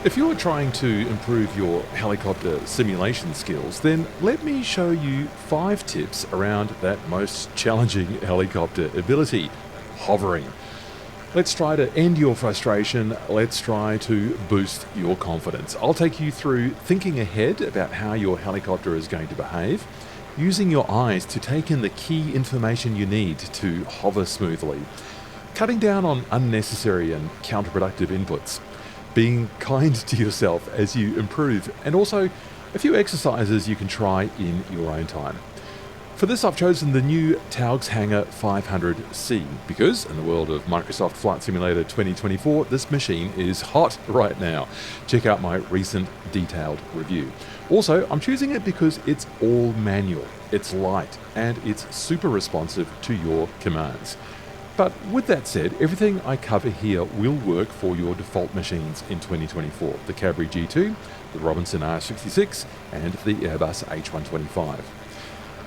If you're trying to improve your helicopter simulation skills, then let me show you 5 tips around that most challenging helicopter ability, hovering. Let's try to end your frustration. Let's try to boost your confidence. I'll take you through thinking ahead about how your helicopter is going to behave, using your eyes to take in the key information you need to hover smoothly, cutting down on unnecessary and counterproductive inputs, being kind to yourself as you improve, and also a few exercises you can try in your own time. For this, I've chosen the new Taog's Hangar 500C because, in the world of Microsoft Flight Simulator 2024, this machine is hot right now. Check out my recent detailed review. Also, I'm choosing it because it's all manual, it's light, and it's super responsive to your commands. But with that said, everything I cover here will work for your default machines in 2024. The Cabri G2, the Robinson R66, and the Airbus H125.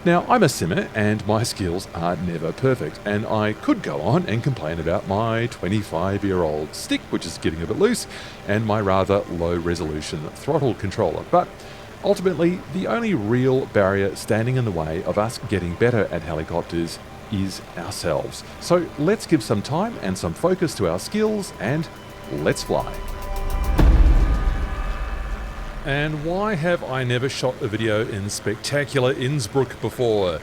Now, I'm a simmer and my skills are never perfect, and I could go on and complain about my 25-year-old stick, which is getting a bit loose, and my rather low-resolution throttle controller. But ultimately, the only real barrier standing in the way of us getting better at helicopters is ourselves. So let's give some time and some focus to our skills and let's fly. And why have I never shot a video in spectacular Innsbruck before?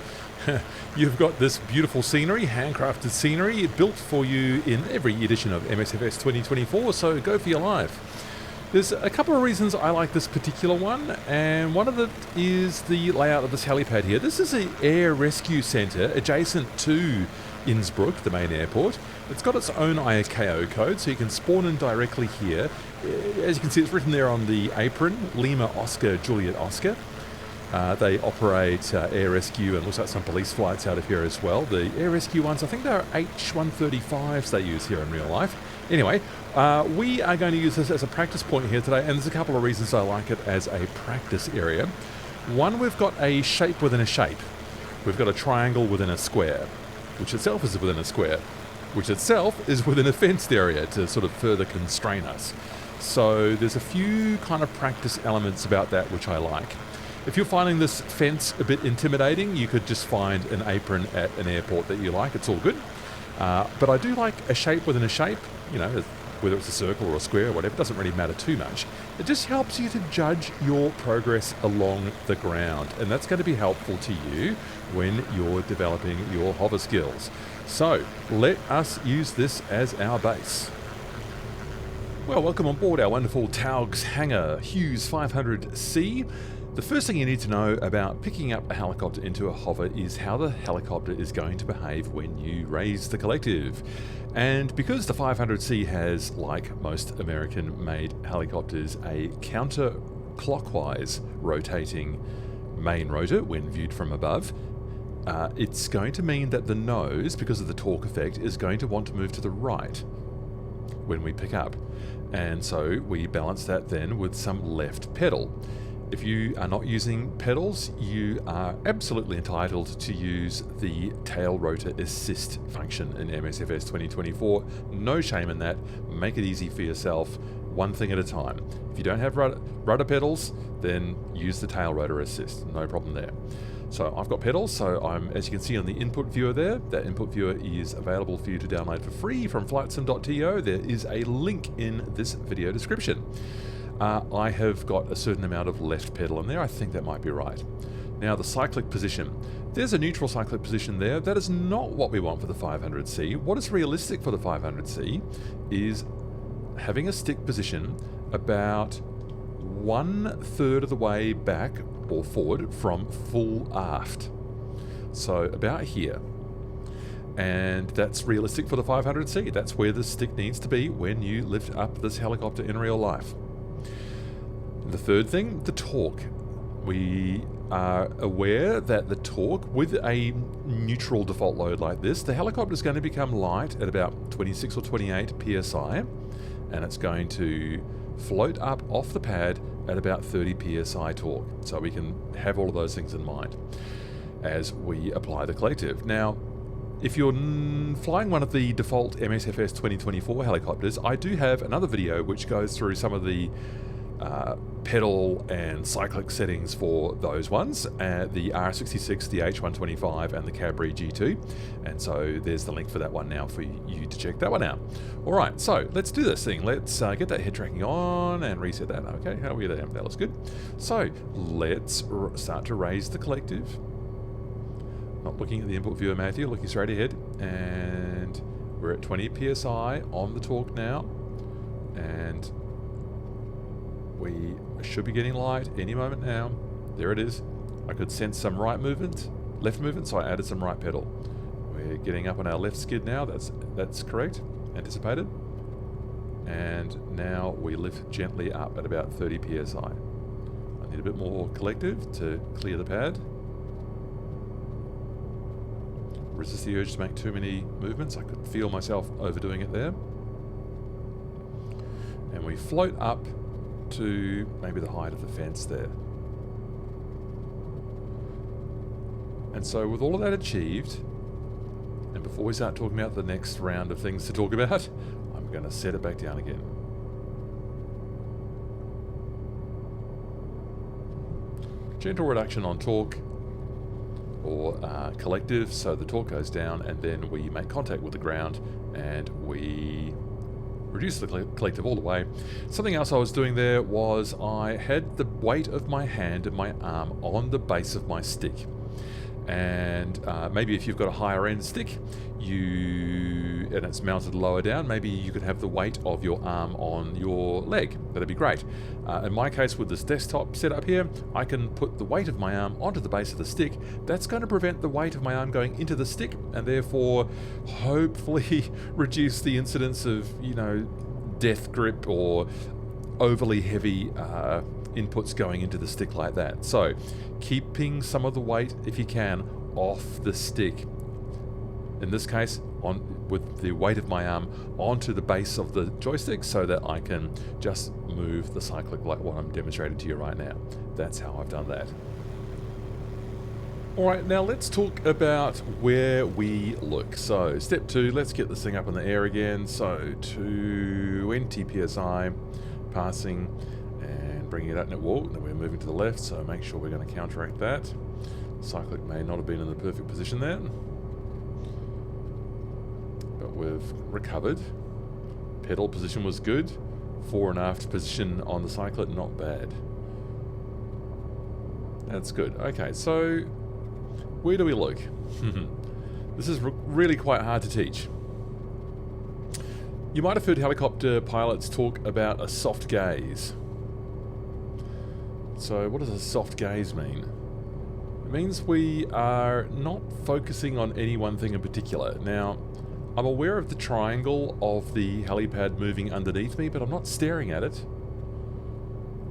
You've got this beautiful scenery, handcrafted scenery, built for you in every edition of MSFS 2024, so go for your life. There's a couple of reasons I like this particular one, and one of them is the layout of this helipad here. This is an air rescue centre adjacent to Innsbruck, the main airport. It's got its own ICAO code, so you can spawn in directly here. As you can see, it's written there on the apron, Lima Oscar, Juliet Oscar. They operate air rescue and looks like some police flights out of here as well. The air rescue ones, I think they're H125s they use here in real life. Anyway, we are going to use this as a practice point here today, and there's a couple of reasons I like it as a practice area. One, we've got a shape within a shape. We've got a triangle within a square, which itself is within a square, which itself is within a fenced area to sort of further constrain us. So there's a few kind of practice elements about that which I like. If you're finding this fence a bit intimidating, you could just find an apron at an airport that you like. It's all good. But I do like a shape within a shape, you know, whether it's a circle or a square or whatever, it doesn't really matter too much. It just helps you to judge your progress along the ground, and that's going to be helpful to you when you're developing your hover skills. So let us use this as our base. Well, welcome on board our wonderful Taog's Hangar Hughes 500C. The first thing you need to know about picking up a helicopter into a hover is how the helicopter is going to behave when you raise the collective. And because the 500C has, like most American-made helicopters, a counterclockwise rotating main rotor when viewed from above, it's going to mean that the nose, because of the torque effect, is going to want to move to the right when we pick up. And so we balance that then with some left pedal. If you are not using pedals, you are absolutely entitled to use the tail rotor assist function in MSFS 2024. No shame in that. Make it easy for yourself, one thing at a time. If you don't have rudder pedals, then use the tail rotor assist. No problem there. So I've got pedals, so as you can see on the input viewer there, that input viewer is available for you to download for free from flightsim.to. There is a link in this video description. I have got a certain amount of left pedal in there. I think that might be right. Now the cyclic position. There's a neutral cyclic position there. That is not what we want for the 500C. What is realistic for the 500C is having a stick position about 1/3 of the way back or forward from full aft. So about here. And that's realistic for the 500C. That's where the stick needs to be when you lift up this helicopter in real life. The third thing, the torque. We are aware that the torque, with a neutral default load like this, the helicopter is going to become light at about 26 or 28 psi, and it's going to float up off the pad at about 30 psi torque. So we can have all of those things in mind as we apply the collective. Now, If you're flying one of the default MSFS 2024 helicopters, I do have another video which goes through some of the pedal and cyclic settings for those ones, the R66, the H125 and the Cabri G2, and so there's the link for that one now for you to check that one out. Alright, so let's do this thing. Let's get that head tracking on and reset that. Okay, how are we there? That looks good. So let's start to raise the collective. Not looking at the input viewer, Matthew, looking straight ahead, and we're at 20 psi on the torque now, and we should be getting light any moment now. There it is. I could sense some right movement, left movement, so I added some right pedal. We're getting up on our left skid now. That's correct, anticipated. And now we lift gently up at about 30 psi. I need a bit more collective to clear the pad. Resist the urge to make too many movements. I could feel myself overdoing it there. And we float up to maybe the height of the fence there. And so with all of that achieved, and before we start talking about the next round of things to talk about, I'm going to set it back down again. Gentle reduction on torque, or collective, so the torque goes down, and then we make contact with the ground and we reduce the collective all the way. Something else I was doing there was I had the weight of my hand and my arm on the base of my stick. And maybe if you've got a higher end stick, and it's mounted lower down, maybe you could have the weight of your arm on your leg. That'd be great. In my case, with this desktop setup here, I can put the weight of my arm onto the base of the stick. That's going to prevent the weight of my arm going into the stick, and therefore hopefully reduce the incidence of, you know, death grip or overly heavy inputs going into the stick like that. So keeping some of the weight, if you can, off the stick. In this case, with the weight of my arm onto the base of the joystick, so that I can just move the cyclic like what I'm demonstrating to you right now. That's how I've done that. Alright, now let's talk about where we look. So step 2, let's get this thing up in the air again. So 20 psi, passing and bringing it up. Whoa, now we're moving to the left, so make sure we're going to counteract that. Cyclic may not have been in the perfect position there, but we've recovered. Pedal position was good. Fore and aft position on the cyclic, not bad. That's good. Okay, so where do we look? This is really quite hard to teach. You might have heard helicopter pilots talk about a soft gaze. So what does a soft gaze mean? It means we are not focusing on any one thing in particular. Now, I'm aware of the triangle of the helipad moving underneath me, but I'm not staring at it.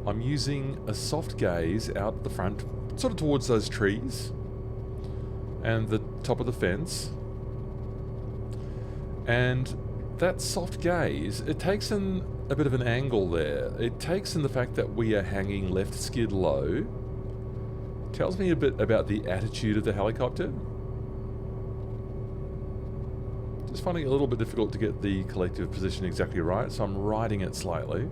I'm using a soft gaze out the front, sort of towards those trees and the top of the fence. And that soft gaze, it takes in a bit of an angle there. It takes in the fact that we are hanging left skid low. Tells me a bit about the attitude of the helicopter. Just finding it a little bit difficult to get the collective position exactly right, so I'm riding it slightly.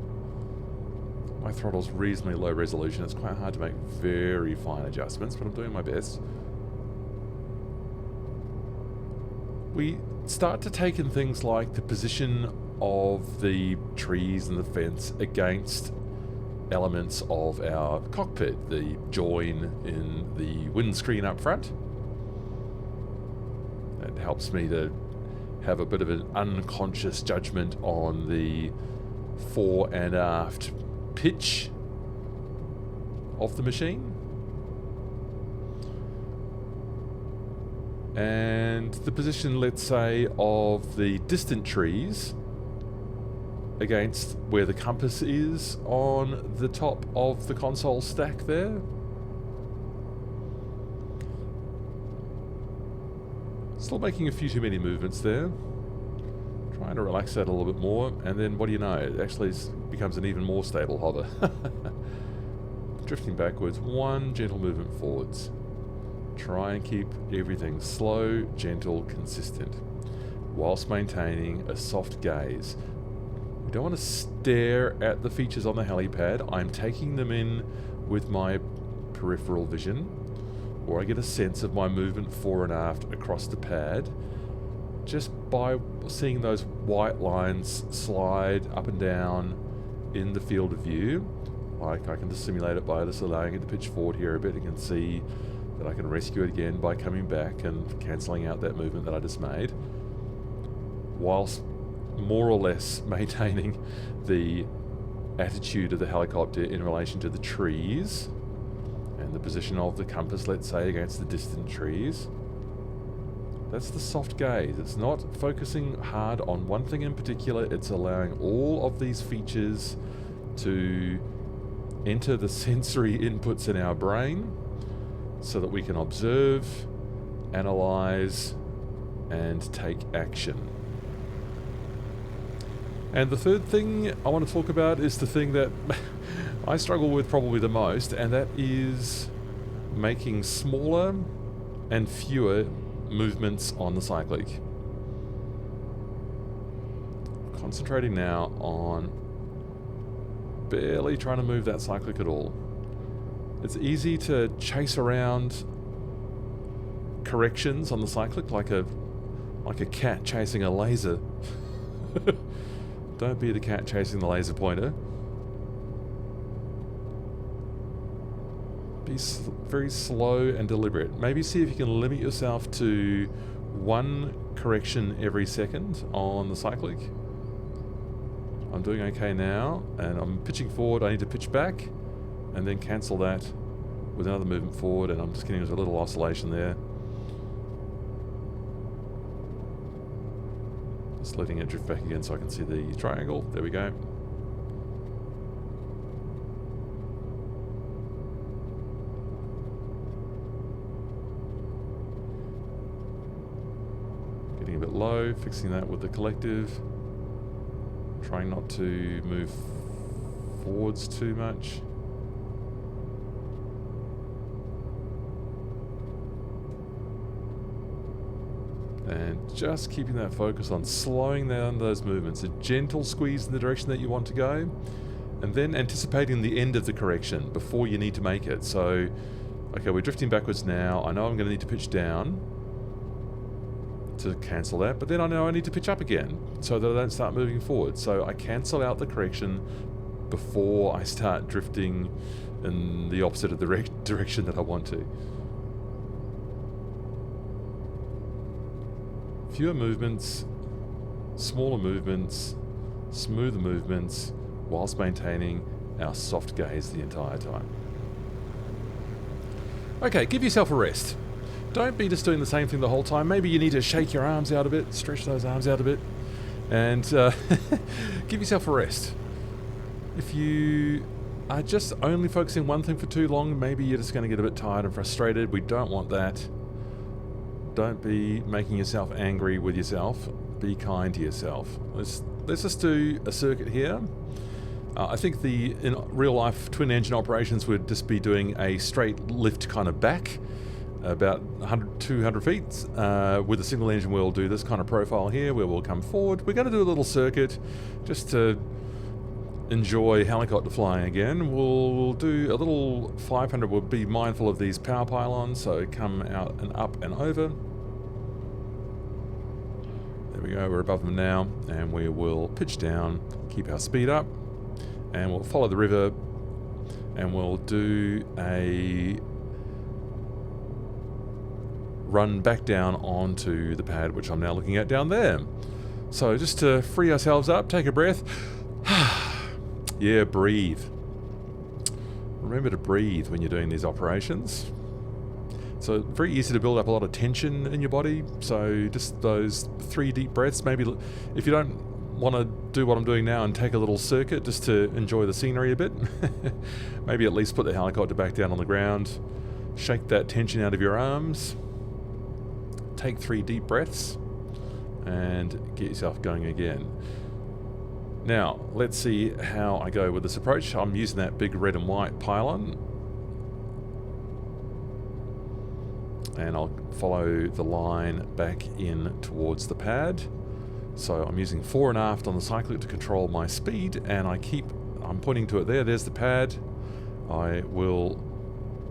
My throttle's reasonably low resolution. It's quite hard to make very fine adjustments, but I'm doing my best. We start to take in things like the position of the trees and the fence against elements of our cockpit, the join in the windscreen up front. That helps me to have a bit of an unconscious judgment on the fore and aft pitch of the machine. And the position, let's say, of the distant trees against where the compass is on the top of the console stack there. Still making a few too many movements there. Trying to relax that a little bit more, and then what do you know, it actually becomes an even more stable hover. Drifting backwards, one gentle movement forwards. Try and keep everything slow, gentle, consistent, whilst maintaining a soft gaze. We don't want to stare at the features on the helipad. I'm taking them in with my peripheral vision, or I get a sense of my movement fore and aft across the pad just by seeing those white lines slide up and down in the field of view. Like, I can just simulate it by just allowing it to pitch forward here a bit. You can see that I can rescue it again by coming back and cancelling out that movement that I just made, whilst more or less maintaining the attitude of the helicopter in relation to the trees and the position of the compass, let's say, against the distant trees. That's the soft gaze. It's not focusing hard on one thing in particular. It's allowing all of these features to enter the sensory inputs in our brain so that we can observe, analyze, and take action. And the third thing I want to talk about is the thing that I struggle with probably the most, and that is making smaller and fewer movements on the cyclic. Concentrating now on barely trying to move that cyclic at all. It's easy to chase around corrections on the cyclic like a cat chasing a laser. Don't be the cat chasing the laser pointer. Be very slow and deliberate. Maybe see if you can limit yourself to one correction every second on the cyclic. I'm doing okay now, and I'm pitching forward. I need to pitch back and then cancel that with another movement forward, and I'm just getting a little oscillation there. Just letting it drift back again so I can see the triangle. There we go. Getting a bit low, fixing that with the collective. Trying not to move forwards too much. And just keeping that focus on slowing down those movements. A gentle squeeze in the direction that you want to go, and then anticipating the end of the correction before you need to make it. So, okay, we're drifting backwards now. I know I'm going to need to pitch down to cancel that, but then I know I need to pitch up again so that I don't start moving forward. So I cancel out the correction before I start drifting in the opposite of the direction that I want to. Fewer movements, smaller movements, smoother movements, whilst maintaining our soft gaze the entire time. Okay, give yourself a rest. Don't be just doing the same thing the whole time. Maybe you need to shake your arms out a bit, stretch those arms out a bit, and give yourself a rest. If you are just only focusing one thing for too long, maybe you're just going to get a bit tired and frustrated. We don't want that. Don't be making yourself angry with yourself. Be kind to yourself. Let's just do a circuit here. I think in real life twin engine operations would just be doing a straight lift kind of back, about 100, 200 feet. With a single engine we'll do this kind of profile here where we'll come forward. We're going to do a little circuit just to enjoy helicopter flying again. We'll do a little 500. We'll be mindful of these power pylons, so come out and up and over. There we go, we're above them now, and we will pitch down, keep our speed up, and we'll follow the river, and we'll do a run back down onto the pad, which I'm now looking at down there. So just to free ourselves up, take a breath. Yeah, breathe. Remember to breathe when you're doing these operations. So very easy to build up a lot of tension in your body. So just those 3 deep breaths. Maybe if you don't want to do what I'm doing now and take a little circuit just to enjoy the scenery a bit, maybe at least put the helicopter back down on the ground. Shake that tension out of your arms. Take 3 deep breaths and get yourself going again. Now, let's see how I go with this approach. I'm using that big red and white pylon. and I'll follow the line back in towards the pad. So I'm using fore and aft on the cyclic to control my speed, and I'm pointing to it there. There's the pad. I will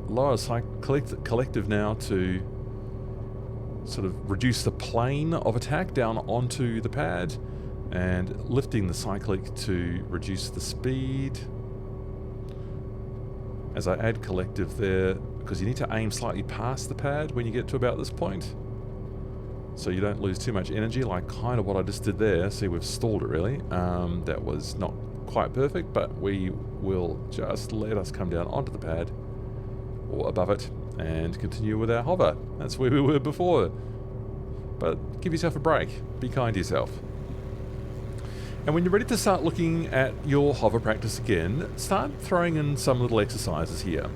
lower collective now to sort of reduce the plane of attack down onto the pad, and lifting the cyclic to reduce the speed. As I add collective there, because you need to aim slightly past the pad when you get to about this point, so you don't lose too much energy, like kind of what I just did there. See, we've stalled it really. That was not quite perfect, but we will just let us come down onto the pad, or above it, and continue with our hover. That's where we were before. But give yourself a break. Be kind to yourself. And when you're ready to start looking at your hover practice again, start throwing in some little exercises here.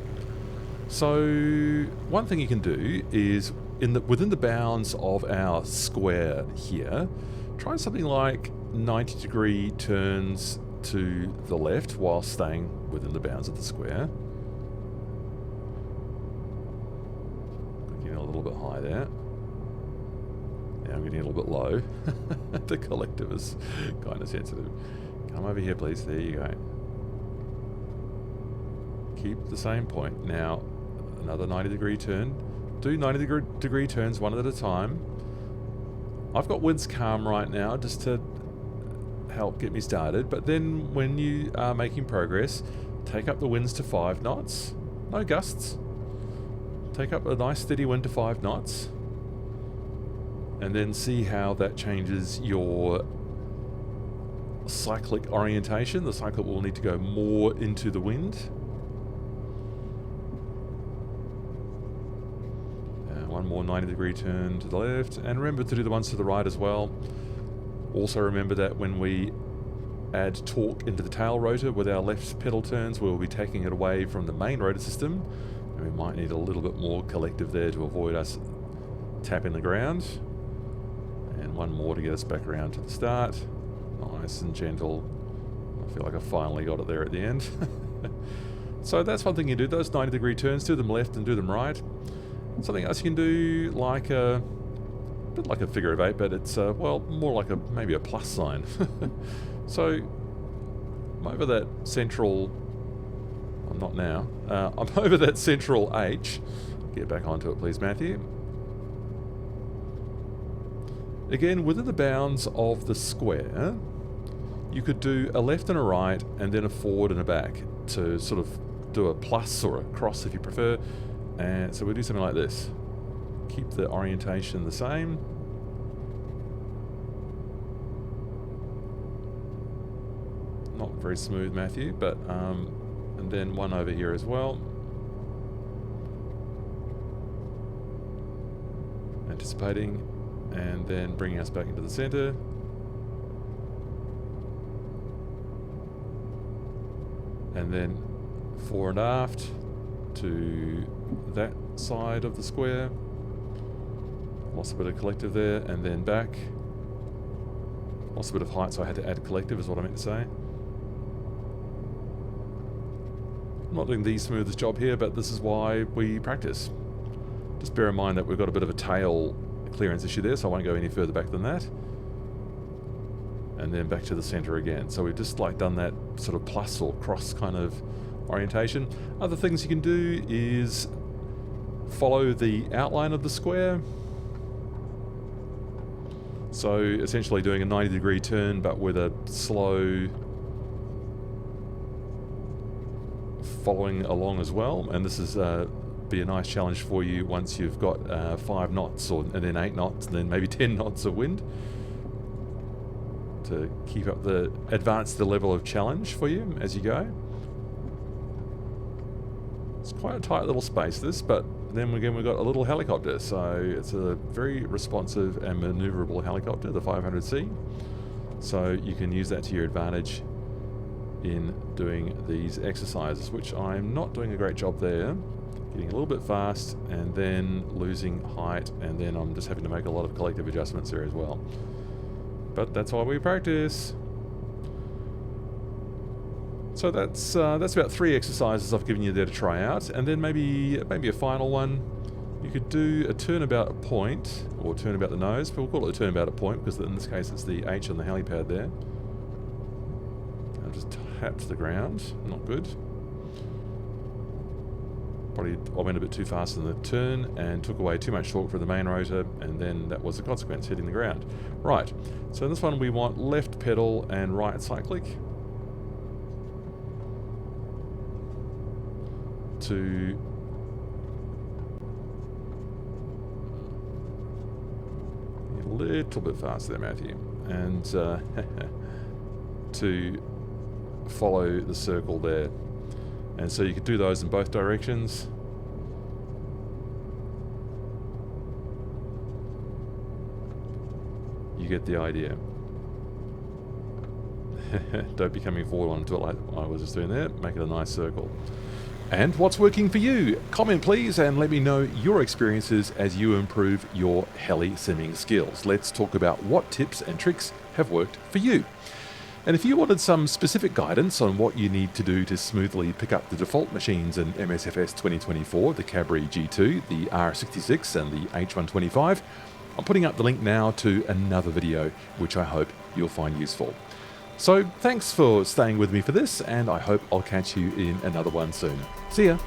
So one thing you can do is, within the bounds of our square here, try something like 90-degree turns to the left while staying within the bounds of the square. Getting a little bit high there. Now I'm getting a little bit low. The collective is kind of sensitive. Come over here, please. There you go. Keep the same point. Now, another 90-degree turn. Do 90-degree turns one at a time. I've got winds calm right now just to help get me started, but then when you are making progress, take up the winds to 5 knots. No gusts. Take up a nice steady wind to 5 knots. And then see how that changes your cyclic orientation. The cyclic will need to go more into the wind. One more 90-degree turn to the left. And remember to do the ones to the right as well. Also remember that when we add torque into the tail rotor with our left pedal turns, we'll be taking it away from the main rotor system. And we might need a little bit more collective there to avoid us tapping the ground. And one more to get us back around to the start. Nice and gentle. I feel like I finally got it there at the end. So that's one thing you do, those 90-degree turns, do them left and do them right. Something else you can do, like a bit like a figure of 8, but it's well, more like maybe a plus sign. So I'm over that central. I'm not now. I'm over that central H. Get back onto it, please, Matthew. Again, within the bounds of the square, you could do a left and a right, and then a forward and a back to sort of do a plus or a cross if you prefer. And so we'll do something like this. Keep the orientation the same. Not very smooth, Matthew, but and then one over here as well. Anticipating, and then bringing us back into the center. And then fore and aft to that side of the square. Lost a bit of collective there, and then back. Lost a bit of height, so I had to add collective is what I meant to say. I'm not doing the smoothest job here, but this is why we practice. Just bear in mind that we've got a bit of a tail clearance issue there, so I won't go any further back than that. And then back to the center again. So we've just like done that sort of plus or cross kind of orientation. Other things you can do is follow the outline of the square. So essentially doing a 90-degree turn, but with a slow following along as well. And this is be a nice challenge for you once you've got 5 knots, and then 8 knots, and then maybe 10 knots of wind, to keep up advance the level of challenge for you as you go. It's quite a tight little space, this, but then again we've got a little helicopter, so it's a very responsive and maneuverable helicopter, the 500C. So you can use that to your advantage in doing these exercises, which I'm not doing a great job there. Getting a little bit fast and then losing height, and then I'm just having to make a lot of collective adjustments there as well. But that's why we practice. So that's about 3 exercises I've given you there to try out, and then maybe a final one. You could do a turnabout at point, or turnabout the nose, but we'll call it a turnabout at point because in this case it's the H on the helipad there. I'll just tap to the ground, not good. Probably I went a bit too fast in the turn and took away too much torque for the main rotor, and then that was the consequence, hitting the ground. Right, so in this one we want left pedal and right cyclic to a little bit faster there, Matthew, and to follow the circle there. And so you could do those in both directions. You get the idea. Don't be coming forward onto it like I was just doing there. Make it a nice circle. And what's working for you? Comment please and let me know your experiences as you improve your heli simming skills. Let's talk about what tips and tricks have worked for you. And if you wanted some specific guidance on what you need to do to smoothly pick up the default machines in MSFS 2024, the Cabri G2, the R66 and the H125, I'm putting up the link now to another video which I hope you'll find useful. So thanks for staying with me for this, and I hope I'll catch you in another one soon. See ya!